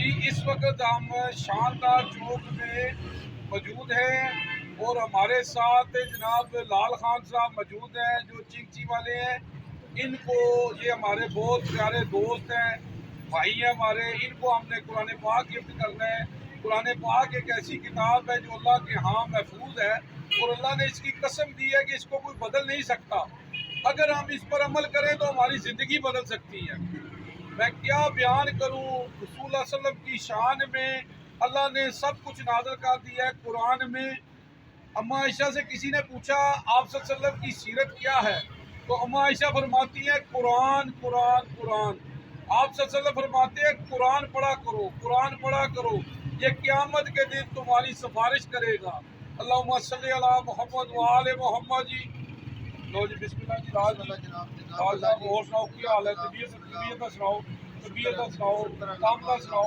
جی اس وقت ہم شاندار چوک میں موجود ہیں اور ہمارے ساتھ جناب لال خان صاحب موجود ہیں جو چنگچی والے ہیں. ان کو یہ ہمارے بہت پیارے دوست ہیں، بھائی ہیں ہمارے. ان کو ہم نے قرآن پاک گفٹ کرنا ہے. قرآن پاک ایک ایسی کتاب ہے جو اللہ کے ہاں محفوظ ہے اور اللہ نے اس کی قسم دی ہے کہ اس کو کوئی بدل نہیں سکتا. اگر ہم اس پر عمل کریں تو ہماری زندگی بدل سکتی ہے. میں کیا بیان کروں رسول اللہ صلی اللہ علیہ وسلم کی شان میں. اللہ نے سب کچھ نازل کر دیا ہے قرآن میں. اماں عائشہ سے کسی نے پوچھا آپ صلی اللہ علیہ وسلم کی سیرت کیا ہے، تو اماں عائشہ فرماتی ہیں قرآن قرآن قرآن. آپ صلی اللہ علیہ وسلم فرماتے ہیں قرآن پڑھا کرو، قرآن پڑھا کرو، یہ قیامت کے دن تمہاری سفارش کرے گا. اللہم صلی علی محمد و آل محمد. جی لو جی بسم اللہ جی. راج صاحب اور سناؤ کیا حال ہے؟ طبیعت سناؤ، طبیعت سناؤ، کام کا سناؤ.